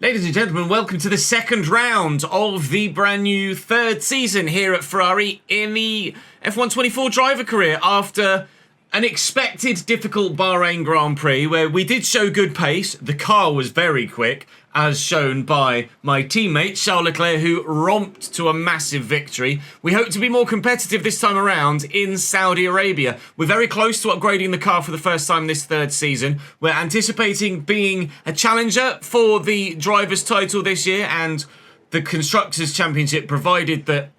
Ladies and gentlemen, welcome to the second round of the brand new third season here at Ferrari in the F124 driver career after an expected difficult Bahrain Grand Prix where we did show good pace. The car was very quick, as shown by my teammate Charles Leclerc, who romped to a massive victory. We hope to be more competitive this time around in Saudi Arabia. We're very close to upgrading the car for the first time this third season. We're anticipating being a challenger for the driver's title this year and the Constructors' Championship, provided that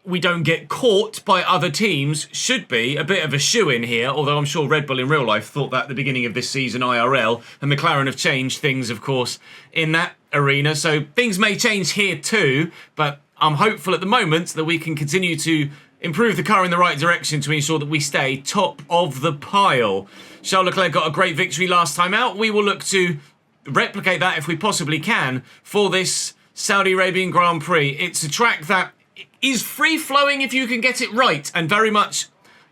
we don't get caught by other teams, should be a bit of a shoe-in here, although I'm sure Red Bull in real life thought that at the beginning of this season IRL, and McLaren have changed things, of course, in that arena, so things may change here too, but I'm hopeful at the moment that we can continue to improve the car in the right direction to ensure that we stay top of the pile. Charles Leclerc got a great victory last time out. We will look to replicate that if we possibly can for this Saudi Arabian Grand Prix. It's a track that is free-flowing if you can get it right, and very much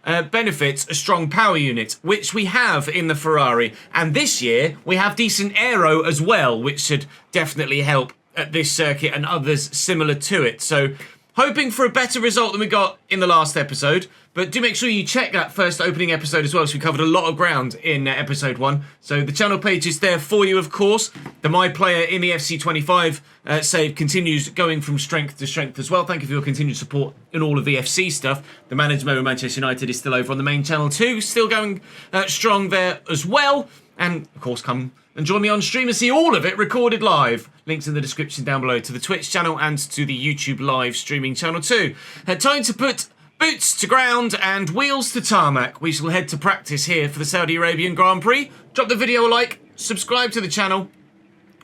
benefits a strong power unit, which we have in the Ferrari. And this year, we have decent aero as well, which should definitely help at this circuit and others similar to it. So, hoping for a better result than we got in the last episode. But do make sure you check that first opening episode as well, so we covered a lot of ground in episode 1. So the channel page is there for you, of course. The My Player in the FC25 save continues going from strength to strength as well. Thank you for your continued support in all of the FC stuff. The Managed Mode of Manchester United is still over on the main channel too. Still going strong there as well. And, of course, come and join me on stream and see all of it recorded live. Links in the description down below to the Twitch channel and to the YouTube live streaming channel too. Time to put boots to ground and wheels to tarmac. We shall head to practice here for the Saudi Arabian Grand Prix. Drop the video a like, subscribe to the channel,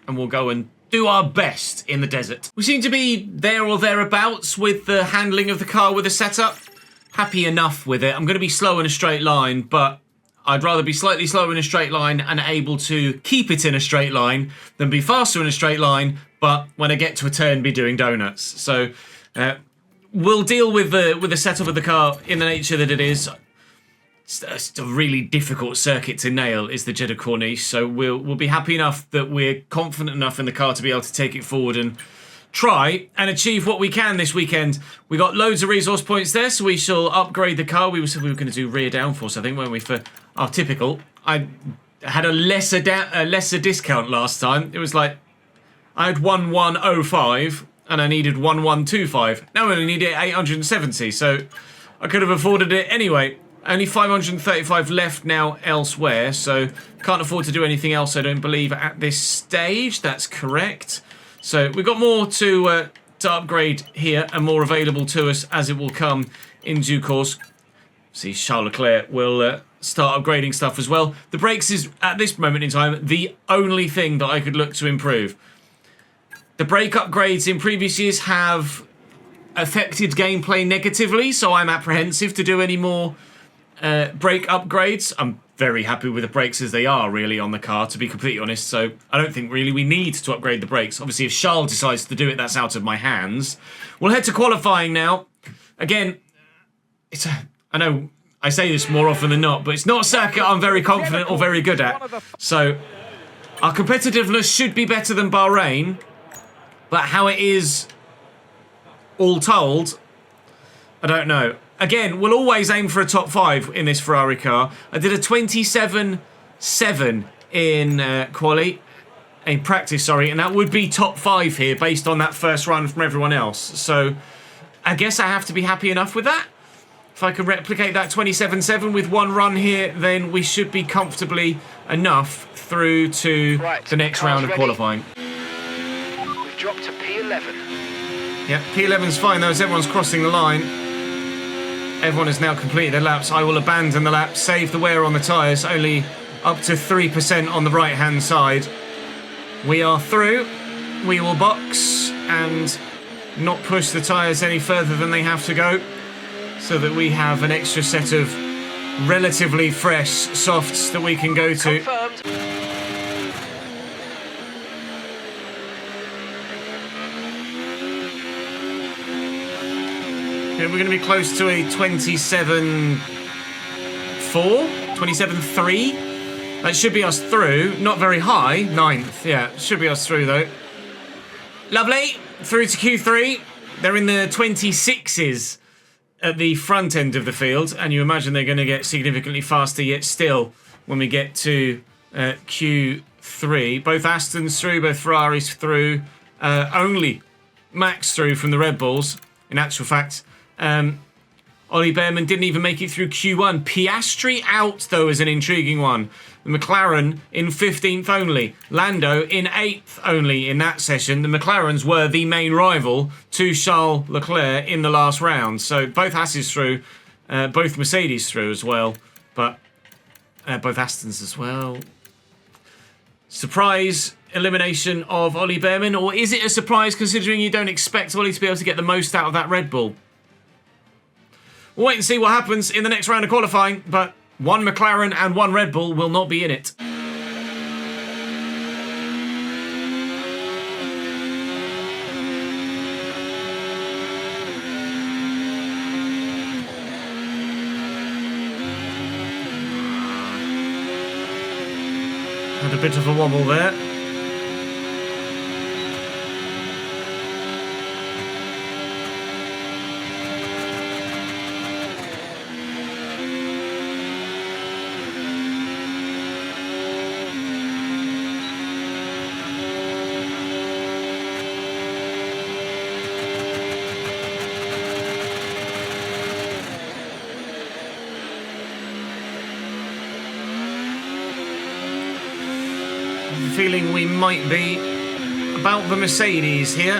and we'll go and do our best in the desert. We seem to be there or thereabouts with the handling of the car with the setup. Happy enough with it. I'm going to be slow in a straight line, but I'd rather be slightly slower in a straight line and able to keep it in a straight line than be faster in a straight line, but when I get to a turn, be doing donuts. So, we'll deal with the setup of the car in the nature that it is. It's a really difficult circuit to nail, is the Jeddah Corniche, so we'll be happy enough that we're confident enough in the car to be able to take it forward and try and achieve what we can this weekend. We got loads of resource points there, so we shall upgrade the car. We said we were going to do rear downforce, I think, weren't we, for our typical. I had a lesser discount last time. It was like I had 1105 and I needed 1125. Now I only need 870, so I could have afforded it anyway. Only 535 left now elsewhere, so can't afford to do anything else, I don't believe, at this stage. That's correct. So we've got more to upgrade here and more available to us as it will come in due course. See, Charles Leclerc will start upgrading stuff as well. The brakes is, at this moment in time, the only thing that I could look to improve. The brake upgrades in previous years have affected gameplay negatively, so I'm apprehensive to do any more brake upgrades. I'm very happy with the brakes as they are, really, on the car, to be completely honest, so I don't think really we need to upgrade the brakes. Obviously, if Charles decides to do it, that's out of my hands. We'll head to qualifying now. Again, I know I say this more often than not, but it's not a circuit I'm very confident or very good at. So our competitiveness should be better than Bahrain, but how it is all told, I don't know. Again, we'll always aim for a top 5 in this Ferrari car. I did a 27.7 in quali, in practice, sorry, and that would be top 5 here based on that first run from everyone else. So I guess I have to be happy enough with that. If I can replicate that 27.7 with one run here, then we should be comfortably enough through to the next round of qualifying. We've dropped to P11. Yeah, P11's fine though, as everyone's crossing the line. Everyone has now completed their laps. I will abandon the lap, save the wear on the tyres, only up to 3% on the right-hand side. We are through. We will box and not push the tyres any further than they have to go, so that we have an extra set of relatively fresh softs that we can go to. Confirmed. Yeah, we're going to be close to a 27.4, 27.3 That should be us through. Not very high. 9th. Yeah, should be us through, though. Lovely. Through to Q3. They're in the 26s at the front end of the field, and you imagine they're going to get significantly faster yet still when we get to Q3. Both Astons through, both Ferraris through. Only Max through from the Red Bulls. In actual fact, Ollie Behrman didn't even make it through Q1. Piastri out, though, is an intriguing one. The McLaren in 15th only. Lando in 8th only in that session. The McLarens were the main rival to Charles Leclerc in the last round. So both Hasses through, both Mercedes through as well. But both Astons as well. Surprise elimination of Ollie Behrman, or is it a surprise considering you don't expect Ollie to be able to get the most out of that Red Bull? We'll wait and see what happens in the next round of qualifying, but one McLaren and one Red Bull will not be in it. Had a bit of a wobble there. Feeling we might be about the Mercedes here.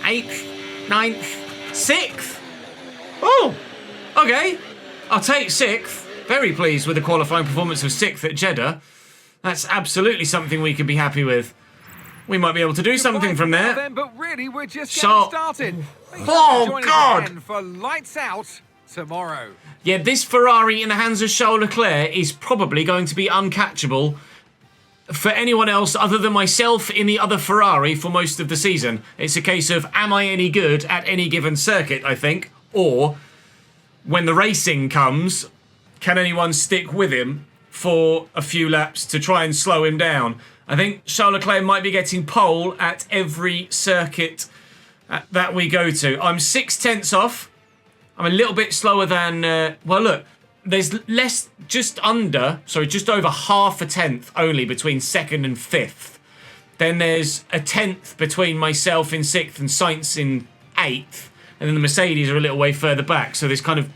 8th, 9th, 6th. Oh, okay. I'll take 6th. Very pleased with the qualifying performance of 6th at Jeddah. That's absolutely something we can be happy with. We might be able to do something from there. Then, but really, we're just getting started. Oh, God. For lights out tomorrow. Yeah, this Ferrari in the hands of Charles Leclerc is probably going to be uncatchable for anyone else other than myself in the other Ferrari for most of the season. It's a case of, am I any good at any given circuit, I think? Or, when the racing comes, can anyone stick with him for a few laps to try and slow him down? I think Charles Leclerc might be getting pole at every circuit that we go to. I'm 6/10 off. I'm a little bit slower than, well, look, there's just over half a tenth only between 2nd and 5th. Then there's a 10th between myself in 6th and Sainz in 8th. And then the Mercedes are a little way further back. So there's kind of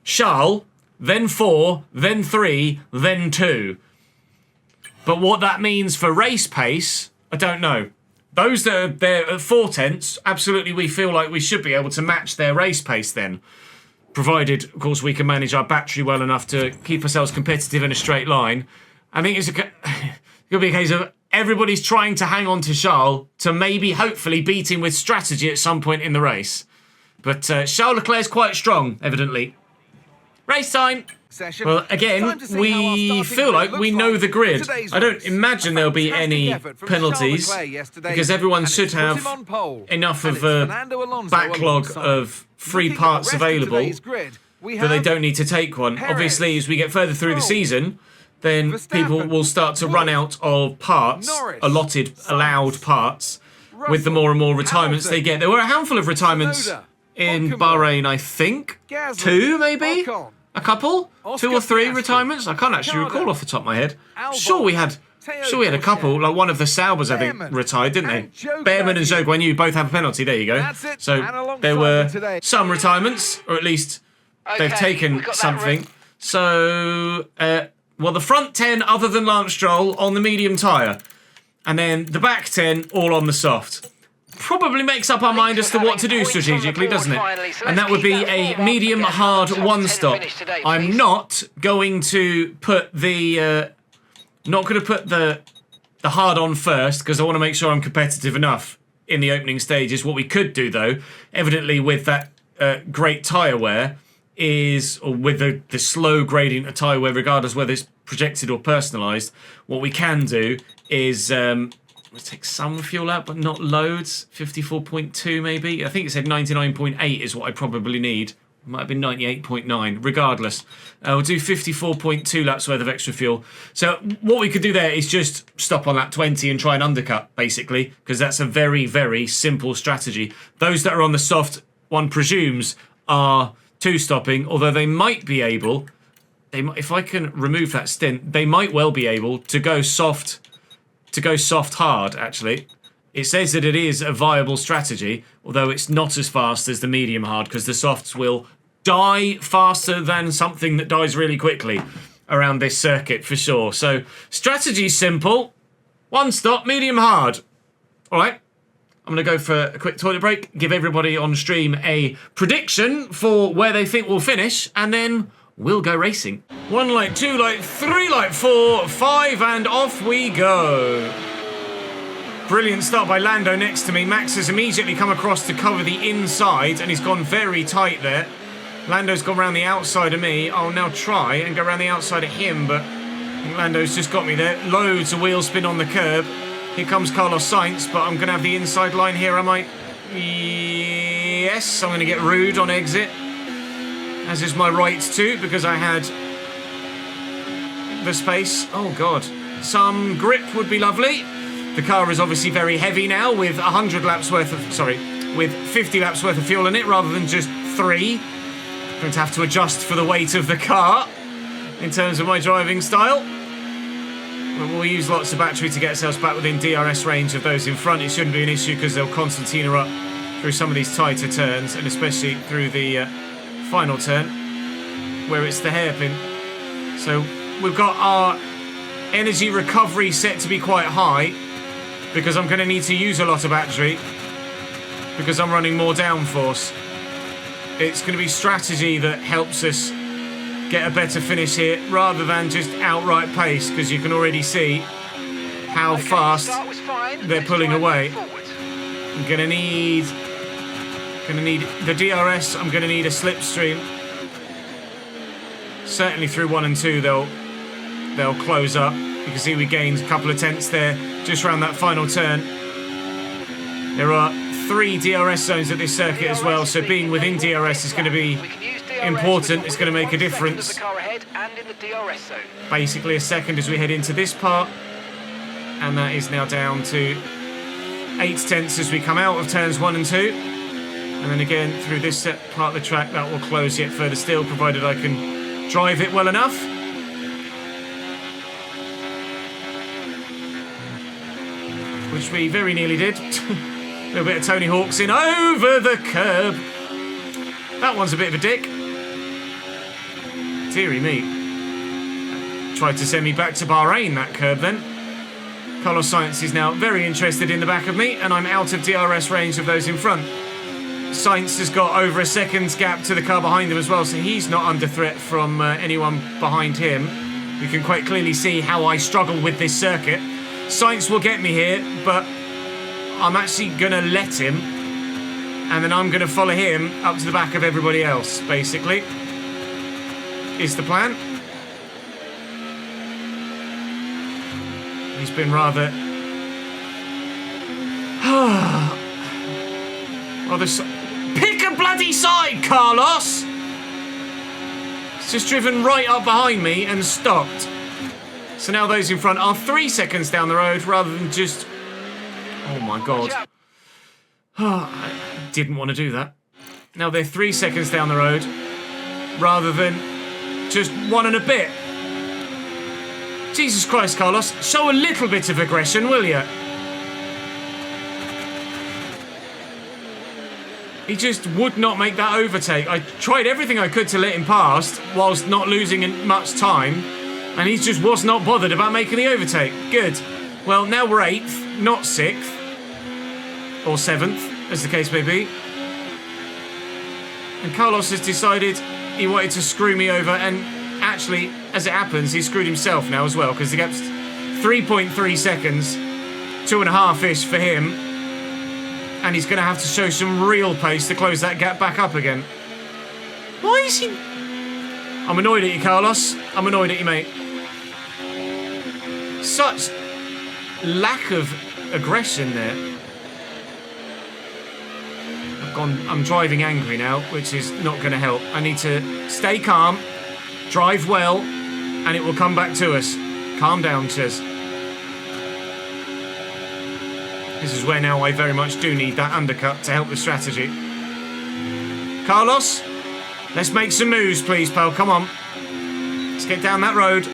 Charles, then 4, then 3, then 2. But what that means for race pace, I don't know. Those that are there at 4/10, absolutely we feel like we should be able to match their race pace then. Provided, of course, we can manage our battery well enough to keep ourselves competitive in a straight line. I think it's it'll be a case of everybody's trying to hang on to Charles to maybe, hopefully, beat him with strategy at some point in the race. But Charles Leclerc's quite strong, evidently. Race time! Well, again, we feel like we know the grid. I don't imagine there'll be any penalties because everyone should have enough of a backlog of free parts available that they don't need to take one. Obviously, as we get further through the season, then people will start to run out of parts, allowed parts, with the more and more retirements they get. There were a handful of retirements in Bahrain, I think. 2, maybe? A couple? 2 or 3 retirements? I can't actually recall off the top of my head. Sure we had a couple. Like one of the Saubers, I think, retired, didn't they? Behrman and Zhou Guanyu both have a penalty. There you go. So there were some retirements, or at least they've taken something. So, well, the front 10, other than Lance Stroll, on the medium tyre. And then the back 10, all on the soft. Probably makes up our mind as to what to do strategically, doesn't it? And that would be a medium hard one stop. I'm not going to put the hard on first because I want to make sure I'm competitive enough in the opening stages. What we could do though, evidently with that great tyre wear, or with the slow gradient of tyre wear, regardless whether it's projected or personalised, what we can do is let's take some fuel out, but not loads. 54.2 maybe. I think it said 99.8 is what I probably need. Might have been 98.9. Regardless, we'll do 54.2 laps worth of extra fuel. So what we could do there is just stop on lap 20 and try and undercut, basically, because that's a very, very simple strategy. Those that are on the soft, one presumes, are two-stopping, although they might be able... if I can remove that stint, they might well be able to go soft hard, actually. It says that it is a viable strategy, although it's not as fast as the medium hard, because the softs will die faster than something that dies really quickly around this circuit, for sure. So, strategy's simple. One stop, medium hard. All right. I'm going to go for a quick toilet break, give everybody on stream a prediction for where they think we'll finish, and then we'll go racing. 1 light, 2 light, 3 light, 4, 5, and off we go. Brilliant start by Lando next to me. Max has immediately come across to cover the inside, and he's gone very tight there. Lando's gone around the outside of me. I'll now try and go around the outside of him, but I think Lando's just got me there. Loads of wheel spin on the curb. Here comes Carlos Sainz, but I'm going to have the inside line here, am I? Yes, I'm going to get rude on exit. As is my right too, because I had the space. Oh, God. Some grip would be lovely. The car is obviously very heavy now with 100 laps worth of... with 50 laps worth of fuel in it rather than just 3. I'm going to have to adjust for the weight of the car in terms of my driving style. We'll use lots of battery to get ourselves back within DRS range of those in front. It shouldn't be an issue because they'll concertina up through some of these tighter turns, and especially through the final turn where it's the hairpin. So we've got our energy recovery set to be quite high because I'm going to need to use a lot of battery because I'm running more downforce. It's going to be strategy that helps us get a better finish here rather than just outright pace, because you can already see how fast they're pulling away. I'm going to need the DRS. I'm going to need a slipstream. Certainly through 1 and 2 they'll close up. You can see we gained a couple of tenths there just around that final turn. There are 3 DRS zones at this circuit as well, so being within DRS is going to be important. It's going to make a difference. Basically a second as we head into this part, and that is now down to 8 tenths as we come out of turns 1 and 2, and then again through this part of the track that will close yet further still, provided I can drive it well enough. Which we very nearly did. A little bit of Tony Hawk's in over the curb. That one's a bit of a dick. Deary me. Tried to send me back to Bahrain, that curb then. Carlos Sainz is now very interested in the back of me, and I'm out of DRS range of those in front. Sainz has got over a second's gap to the car behind him as well, so he's not under threat from anyone behind him. You can quite clearly see how I struggle with this circuit. Sainz will get me here, but I'm actually going to let him, and then I'm going to follow him up to the back of everybody else, basically, is the plan. He's been rather... Pick a bloody side, Carlos! He's just driven right up behind me and stopped. So now those in front are 3 seconds down the road rather than just... Oh my God. I didn't want to do that. Now they're 3 seconds down the road rather than just 1 and a bit. Jesus Christ, Carlos. Show a little bit of aggression, will you? He just would not make that overtake. I tried everything I could to let him past whilst not losing much time, and he just was not bothered about making the overtake. Good. Well, now we're 8th, not 6th. Or 7th, as the case may be. And Carlos has decided he wanted to screw me over, and actually, as it happens, he screwed himself now as well, because the gap's 3.3 seconds, 2.5-ish for him, and he's going to have to show some real pace to close that gap back up again. Why is he... I'm annoyed at you, Carlos. I'm annoyed at you, mate. Such lack of aggression there. I've I'm driving angry now, which is not going to help. I need to stay calm, drive well, and it will come back to us. Calm down, Ches. This is where now I very much do need that undercut to help the strategy. Carlos, let's make some moves, please, pal. Come on. Let's get down that road.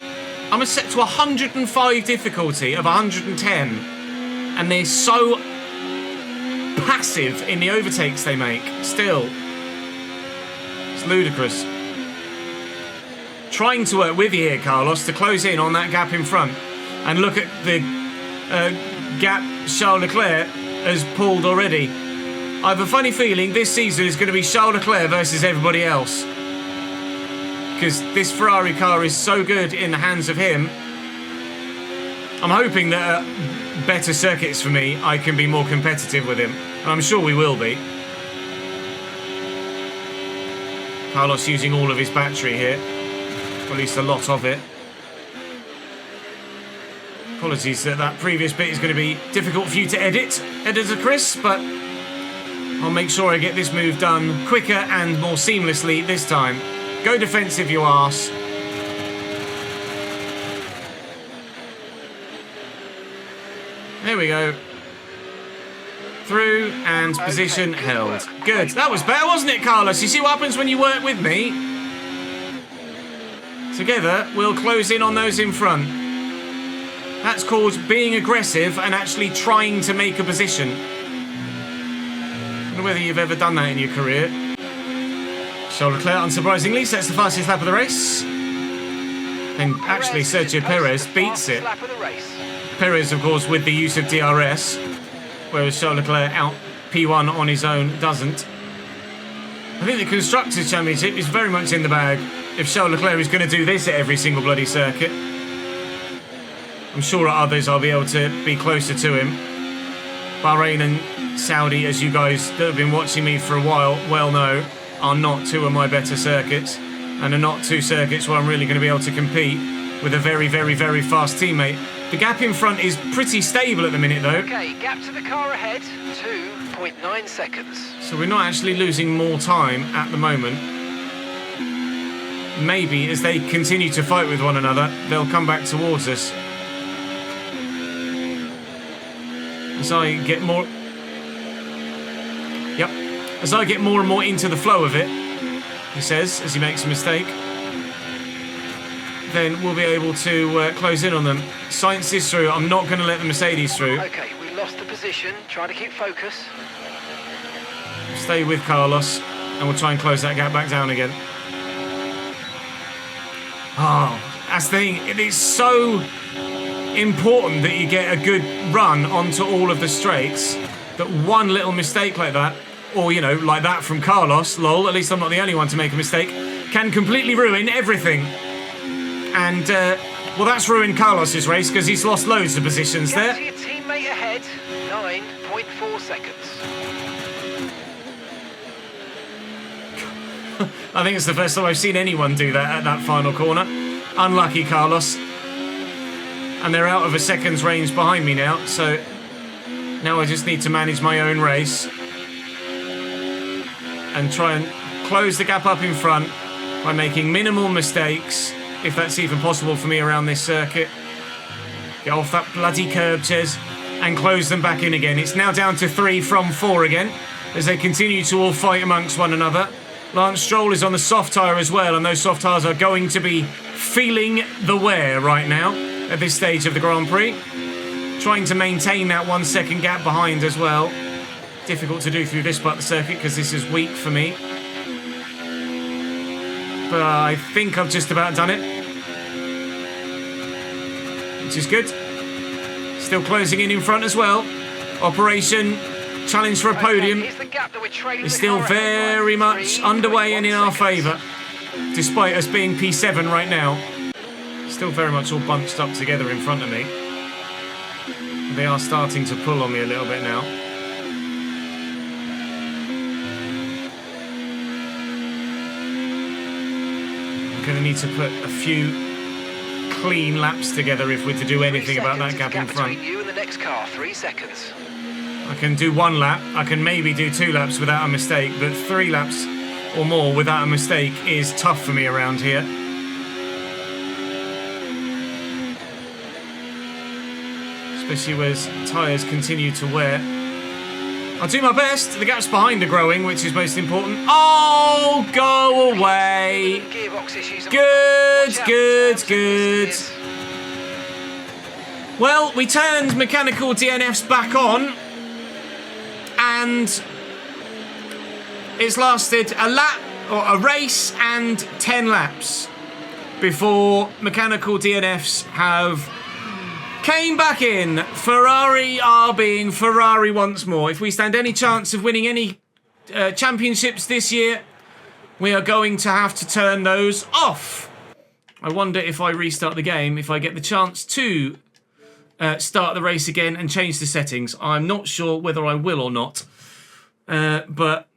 I'm set to 105 difficulty of 110. And they're so passive in the overtakes they make. Still. It's ludicrous. Trying to work with you here, Carlos, to close in on that gap in front. And look at the gap Charles Leclerc has pulled already. I have a funny feeling this season is going to be Charles Leclerc versus everybody else. Because this Ferrari car is so good in the hands of him. I'm hoping that better circuits for me, I can be more competitive with him. And I'm sure we will be. Carlos using all of his battery here. Or at least a lot of it. Apologies that previous bit is going to be difficult for you to edit, Editor Chris, but I'll make sure I get this move done quicker and more seamlessly this time. Go defensive, you arse. There we go. Through and position held. Good. That was better, wasn't it, Carlos? You see what happens when you work with me? Together, we'll close in on those in front. That's called being aggressive and actually trying to make a position. I don't know whether you've ever done that in your career. Charles Leclerc, unsurprisingly, sets the fastest lap of the race. And actually, Sergio Perez beats it. Perez, of course, with the use of DRS, whereas Charles Leclerc out P1 on his own doesn't. I think the Constructors' Championship is very much in the bag if Charles Leclerc is going to do this at every single bloody circuit. I'm sure at others I'll be able to be closer to him. Bahrain and Saudi, as you guys that have been watching me for a while well know, are not two of my better circuits, and are not two circuits where I'm really going to be able to compete with a very, very, very fast teammate. The gap in front is pretty stable at the minute, though. Okay, gap to the car ahead, 2.9 seconds. So we're not actually losing more time at the moment. Maybe as they continue to fight with one another, they'll come back towards us. As I get more... Yep. As I get more and more into the flow of it, he says, as he makes a mistake, then we'll be able to close in on them. Sainz is through. I'm not going to let the Mercedes through. Okay, we lost the position. Try to keep focus. Stay with Carlos, and we'll try and close that gap back down again. Oh, that's the thing. It is so important that you get a good run onto all of the straights, that one little mistake like that, or, you know, like that from Carlos, lol, at least I'm not the only one to make a mistake, can completely ruin everything. And, well, that's ruined Carlos's race because he's lost loads of positions there. Get to your teammate ahead, 9.4 seconds. I think it's the first time I've seen anyone do that at that final corner. Unlucky, Carlos. And they're out of a second's range behind me now, so now I just need to manage my own race and try and close the gap up in front by making minimal mistakes, if that's even possible for me around this circuit. Get off that bloody curb, Ches, and close them back in again. It's now down to 3 from 4 again, as they continue to all fight amongst one another. Lance Stroll is on the soft tyre as well, and those soft tyres are going to be feeling the wear right now at this stage of the Grand Prix. Trying to maintain that 1 second gap behind as well. Difficult to do through this part of the circuit because this is weak for me. But I think I've just about done it. Which is good. Still closing in front as well. Operation Challenge for a Podium is still very much underway and in our favour, despite us being P7 right now. Still very much all bunched up together in front of me. They are starting to pull on me a little bit now. I'm going to need to put a few clean laps together if we're to do anything about that gap in front. Between you and the next car, 3 seconds. I can do 1 lap. I can maybe do 2 laps without a mistake, but 3 laps or more without a mistake is tough for me around here. Especially as tyres continue to wear. I'll do my best. The gaps behind are growing, which is most important. Oh, go away. Good. Well, we turned mechanical DNFs back on, and it's lasted a lap or a race and 10 laps before mechanical DNFs have came back in. Ferrari are being Ferrari once more. If we stand any chance of winning any championships this year, we are going to have to turn those off. I wonder if I restart the game, if I get the chance to start the race again and change the settings. I'm not sure whether I will or not. But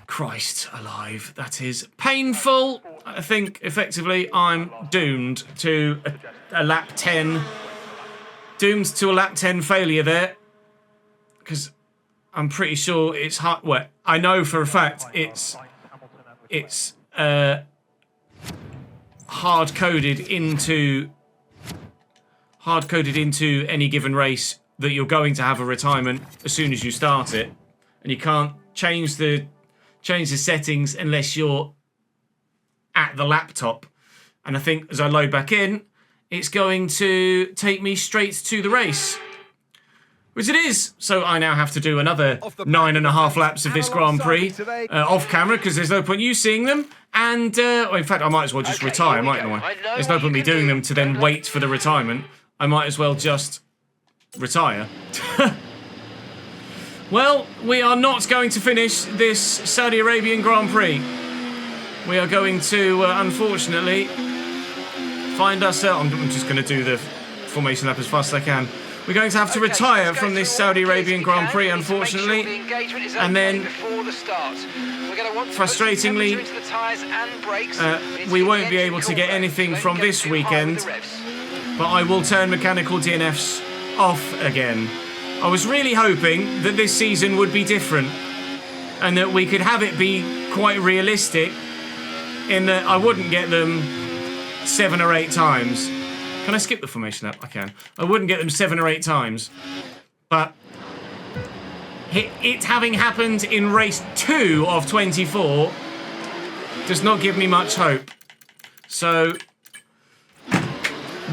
Christ alive, that is painful. I think effectively I'm doomed to a lap 10. Doomed to a lap 10 failure there. Because I'm pretty sure it's hard. Well, I know for a fact it's hard-coded into any given race that you're going to have a retirement as soon as you start it, and you can't change the settings unless you're at the laptop. And I think as I load back in, it's going to take me straight to the race, which it is. So I now have to do another 9.5 laps of this Grand Prix off camera, because there's no point you seeing them. And well, in fact, I might as well just retire, mightn't I? There's no point me doing them to then wait for the retirement. I might as well just retire. Well, we are not going to finish this Saudi Arabian Grand Prix. We are going to, unfortunately, find ourselves... I'm just going to do the formation lap as fast as I can. We're going to have to retire from this Saudi Arabian Grand Prix, unfortunately. And then, frustratingly, we won't be able to get anything from this weekend. But I will turn mechanical DNFs off again. I was really hoping that this season would be different, and that we could have it be quite realistic in that I wouldn't get them 7 or 8 times. Can I skip the formation lap? I can. I wouldn't get them 7 or 8 times. But it having happened in race 2 of 24 does not give me much hope. So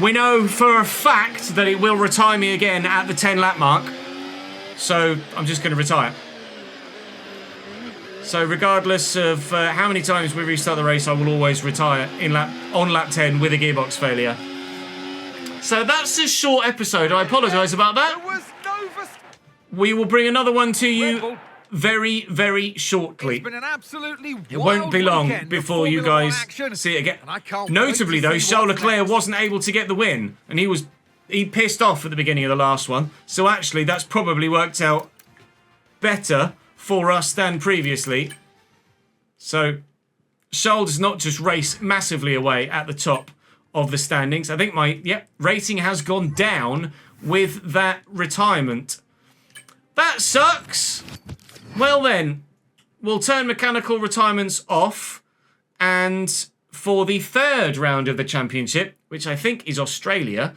we know for a fact that it will retire me again at the 10 lap mark. So I'm just going to retire. So regardless of how many times we restart the race, I will always retire on lap 10 with a gearbox failure. So that's a short episode. I apologise about that. We will bring another one to you very, very shortly. It's been an absolutely it won't be long before you guys see it again. Notably, though, Charles Leclerc wasn't able to get the win, and he pissed off at the beginning of the last one. So actually, that's probably worked out better for us than previously. So Charles does not just race massively away at the top of the standings. I think my rating has gone down with that retirement. That sucks. Well then, we'll turn mechanical retirements off, and for the 3rd round of the championship, which I think is Australia,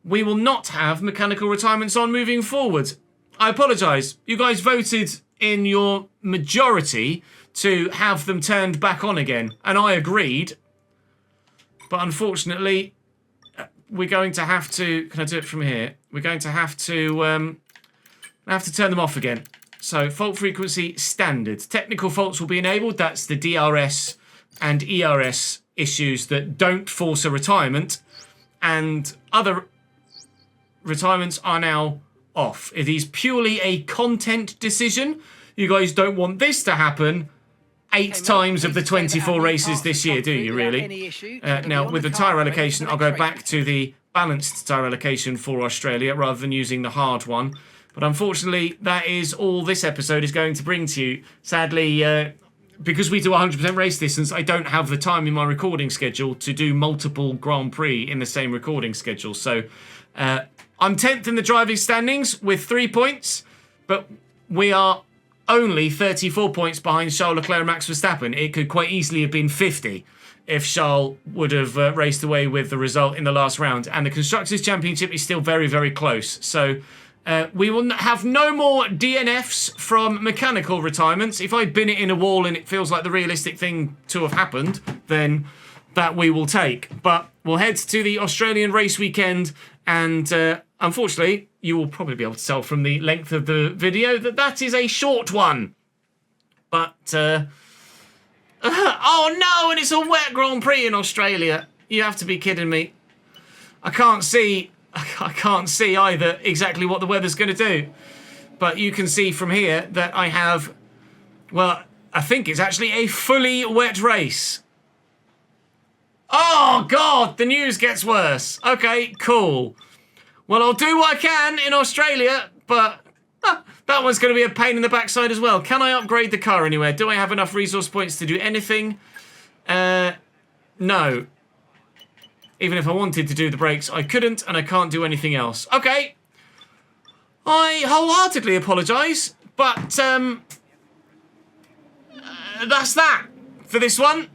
we will not have mechanical retirements on moving forward. I apologise. You guys voted in your majority to have them turned back on again, and I agreed. But unfortunately, we're going to have to... Can I do it from here? We're going to have to turn them off again. So, fault frequency standard. Technical faults will be enabled. That's the DRS and ERS issues that don't force a retirement. And other retirements are now off. It is purely a content decision. You guys don't want this to happen 8 times of the 24 races this year, do you, really? Now, with the tyre allocation, I'll go back to the balanced tyre allocation for Australia rather than using the hard one. But unfortunately, that is all this episode is going to bring to you. Sadly, because we do 100% race distance, I don't have the time in my recording schedule to do multiple Grand Prix in the same recording schedule. So I'm 10th in the driving standings with 3 points, but we are only 34 points behind Charles Leclerc and Max Verstappen. It could quite easily have been 50 if Charles would have raced away with the result in the last round. And the Constructors' Championship is still very, very close. So we will have no more DNFs from mechanical retirements. If I bin it in a wall and it feels like the realistic thing to have happened, then that we will take. But we'll head to the Australian race weekend, and unfortunately, you will probably be able to tell from the length of the video that that is a short one. But, oh no, and it's a wet Grand Prix in Australia. You have to be kidding me. I can't see either exactly what the weather's going to do. But you can see from here that I have, well, I think it's actually a fully wet race. Oh, God, the news gets worse. Okay, cool. Well, I'll do what I can in Australia, but that one's going to be a pain in the backside as well. Can I upgrade the car anywhere? Do I have enough resource points to do anything? No. Even if I wanted to do the brakes, I couldn't, and I can't do anything else. Okay. I wholeheartedly apologise, but that's that for this one.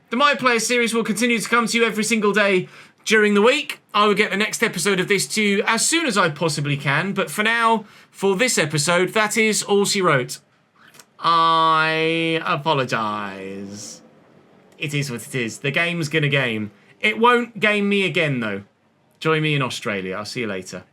The My Player series will continue to come to you every single day during the week. I will get the next episode of this to you as soon as I possibly can. But for now, for this episode, that is all she wrote. I apologise. It is what it is. The game's gonna game. It won't game me again, though. Join me in Australia. I'll see you later.